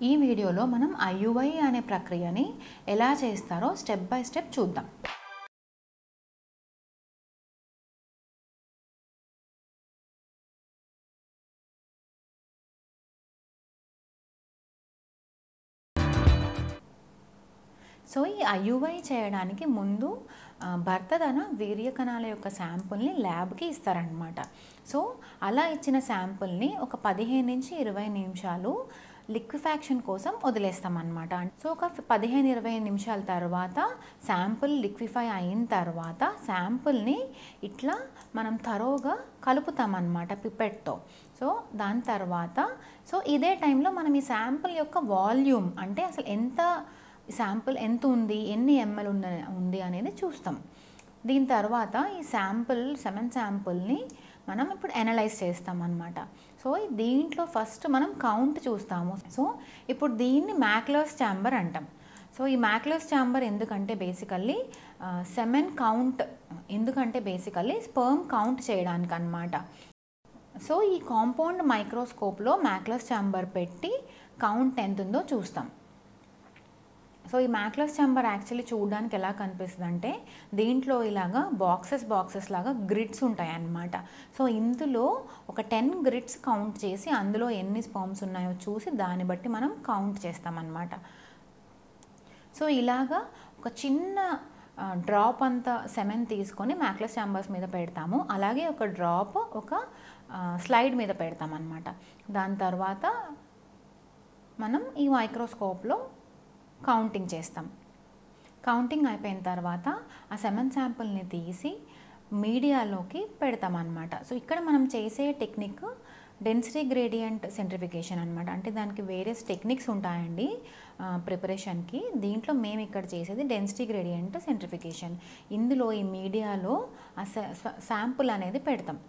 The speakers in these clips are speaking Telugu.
ఈ వీడియోలో మనం IUI అనే ప్రక్రియని ఎలా చేస్తారో స్టెప్ బై స్టెప్ చూద్దాం. సో ఈ IUI చేయడానికి ముందు భర్తదన వీర్యకణాల యొక్క శాంపుల్ని ల్యాబ్కి ఇస్తారనమాట. సో అలా ఇచ్చిన శాంపుల్ని ఒక 15 నుంచి 20 నిమిషాలు లిక్విఫాక్షన్ కోసం వదిలేస్తామన్నమాట. సో ఒక 15-20 నిమిషాల తర్వాత శాంపుల్ లిక్విఫై అయిన తర్వాత శాంపుల్ని ఇట్లా మనం తరోగా కలుపుతామన్నమాట పిపెట్తో. సో దాని తర్వాత ఇదే టైంలో మనం ఈ శాంపుల్ యొక్క వాల్యూమ్ అంటే అసలు శాంపుల్ ఎంత ఉంది, ఎన్ని ml ఉంది అనేది చూస్తాం. దీని తర్వాత ఈ సెమెన్ శాంపుల్ని మనం ఇప్పుడు అనలైజ్ చేస్తాం అన్నమాట. సో దీంట్లో ఫస్ట్ మనం కౌంట్ చూస్తాము. సో ఇప్పుడు దీన్ని మ్యాక్యులస్ ఛాంబర్ అంటాం. సో ఈ మ్యాక్యులస్ ఛాంబర్ ఎందుకంటే బేసికల్లీ సెమెన్ కౌంట్ ఎందుకంటే బేసికల్లీ స్పర్మ్ కౌంట్ చేయడానికి అన్నమాట. సో ఈ కాంపౌండ్ మైక్రోస్కోప్లో మ్యాక్యులస్ ఛాంబర్ పెట్టి కౌంట్ ఎంత ఉందో చూస్తాం. సో ఈ మ్యాక్యులస్ ఛాంబర్ యాక్చువల్లీ చూడడానికి ఎలా కనిపిస్తుంది అంటే దీంట్లో ఇలాగా బాక్సెస్ లాగా గ్రిడ్స్ ఉంటాయి అన్నమాట. సో ఇందులో ఒక 10 గ్రిడ్స్ కౌంట్ చేసి అందులో ఎన్ని స్పర్మ్స్ ఉన్నాయో చూసి దాన్ని బట్టి మనం కౌంట్ చేస్తామన్నమాట. సో ఇలాగా ఒక చిన్న డ్రాప్ అంత సెమెన్ తీసుకొని మ్యాక్యులస్ ఛాంబర్స్ మీద పెడతాము. అలాగే ఒక డ్రాప్ ఒక స్లైడ్ మీద పెడతామన్నమాట. దాని తర్వాత మనం ఈ మైక్రోస్కోప్లో కౌంటింగ్ చేస్తాం. కౌంటింగ్ అయిపోయిన తర్వాత ఆ సెమెన్ శాంపుల్ని తీసి మీడియాలోకి పెడతామన్నమాట. సో ఇక్కడ మనం చేసే టెక్నిక్ డెన్సిటీ గ్రేడియంట్ సెంట్రిఫికేషన్ అనమాట. అంటే దానికి వేరియస్ టెక్నిక్స్ ఉంటాయండి ప్రిపరేషన్కి. దీంట్లో మేము ఇక్కడ చేసేది డెన్సిటీ గ్రేడియంట్ సెంట్రిఫికేషన్. ఇందులో ఈ మీడియాలో ఆ శాంపుల్ అనేది పెడతాం.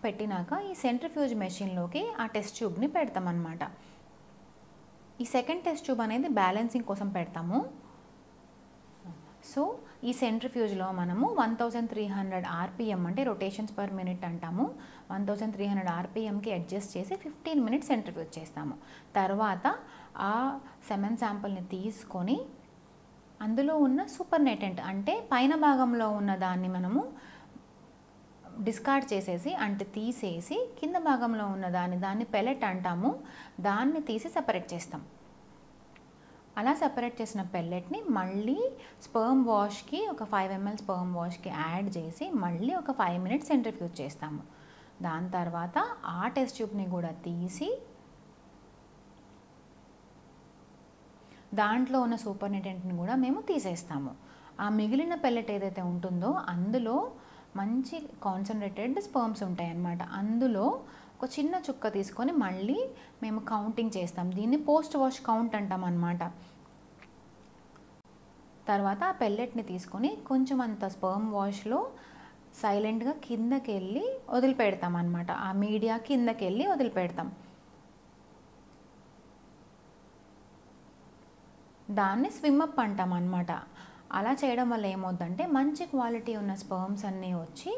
పెట్టినాక ఈ సెంట్రిఫ్యూజ్ మెషిన్లోకి ఆ టెస్ట్ ట్యూబ్ని పెడతాం అన్నమాట. ఈ సెకండ్ టెస్ట్ ట్యూబ్ అనేది బ్యాలెన్సింగ్ కోసం పెడతాము. సో ఈ సెంట్రిఫ్యూజ్లో మనము 1300 RPM అంటే రొటేషన్స్ పర్ మినిట్ అంటాము. 1300 RPMకి అడ్జస్ట్ చేసి 15 మినిట్స్ సెంట్రిఫ్యూజ్ చేస్తాము. తర్వాత ఆ సెమెన్ శాంపుల్ని తీసుకొని అందులో ఉన్న సూపర్నెటెంట్ అంటే పైన భాగంలో ఉన్న దాన్ని మనము డిస్కార్డ్ చేసేసి అంటే తీసేసి కింద భాగంలో ఉన్న దాన్ని పెల్లెట్ అంటాము. దాన్ని తీసి సెపరేట్ చేస్తాం. అలా సెపరేట్ చేసిన పెల్లెట్ని మళ్ళీ స్పర్మ్ వాష్కి ఒక 5 ml స్పర్మ్ వాష్కి యాడ్ చేసి మళ్ళీ ఒక 5 మినిట్స్ సెంట్రిఫ్యూజ్ చేస్తాము. దాని తర్వాత ఆ టెస్ట్ ట్యూబ్ని కూడా తీసి దాంట్లో ఉన్న సూపర్నెటెంట్ని కూడా మేము తీసేస్తాము. ఆ మిగిలిన పెల్లెట్ ఏదైతే ఉంటుందో అందులో మంచి కాన్సన్ట్రేటెడ్ స్పర్మ్స్ ఉంటాయి అన్నమాట. అందులో ఒక చిన్న చుక్క తీసుకొని మళ్ళీ మేము కౌంటింగ్ చేస్తాం. దీన్ని పోస్ట్ వాష్ కౌంట్ అంటాం అన్నమాట. తర్వాత ఆ పెల్లెట్ని తీసుకొని కొంచెం అంత స్పర్మ్ వాష్లో సైలెంట్గా కిందకి వెళ్ళి వదిలిపెడతాం అన్నమాట. ఆ మీడియా కిందకి వెళ్ళి వదిలిపెడతాం. దాన్ని స్విమ్ అప్ అంటాం అన్నమాట. అలా చేయడం వల్ల ఏమవుతుందంటే మంచి క్వాలిటీ ఉన్న స్పర్మ్స్ అన్నీ వచ్చి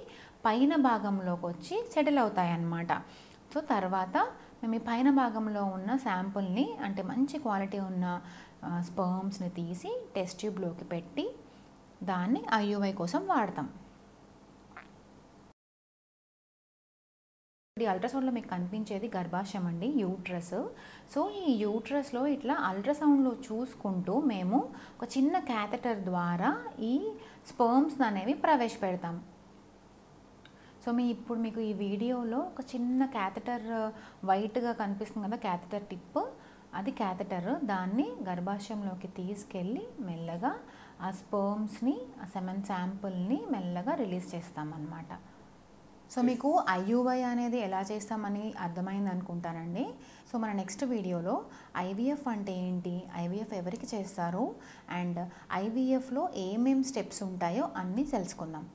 పైన భాగంలోకి వచ్చి సెటిల్ అవుతాయి అన్నమాట. సో తర్వాత మేము ఈ పైన భాగంలో ఉన్న శాంపుల్ని అంటే మంచి క్వాలిటీ ఉన్న స్పర్మ్స్ని తీసి టెస్ట్ ట్యూబ్లోకి పెట్టి దాన్ని IUI కోసం వాడతాం. ఈ అల్ట్రాసౌండ్లో మీకు కనిపించేది గర్భాశయం అండి, యూట్రస్. సో ఈ యూట్రస్లో ఇట్లా అల్ట్రాసౌండ్లో చూసుకుంటూ మేము ఒక చిన్న క్యాథెటర్ ద్వారా ఈ స్పర్మ్స్ అనేవి ప్రవేశపెడతాం. సో ఇప్పుడు మీకు ఈ వీడియోలో ఒక చిన్న క్యాథెటర్ వైట్గా కనిపిస్తుంది కదా, క్యాథెటర్ టిప్, అది క్యాథెటర్. దాన్ని గర్భాశయంలోకి తీసుకెళ్ళి మెల్లగా ఆ స్పర్మ్స్ని ఆ సెమెన్ శాంపుల్ని మెల్లగా రిలీజ్ చేస్తామన్నమాట. సో మీకు IUI అనేది ఎలా చేస్తామని అర్థమైంది అనుకుంటానండి. సో మన నెక్స్ట్ వీడియోలో IVF అంటే ఏంటి, IVF ఎవరికి చేస్తారు అండ్ IVFలో ఏమేం స్టెప్స్ ఉంటాయో అన్నీ తెలుసుకుందాం.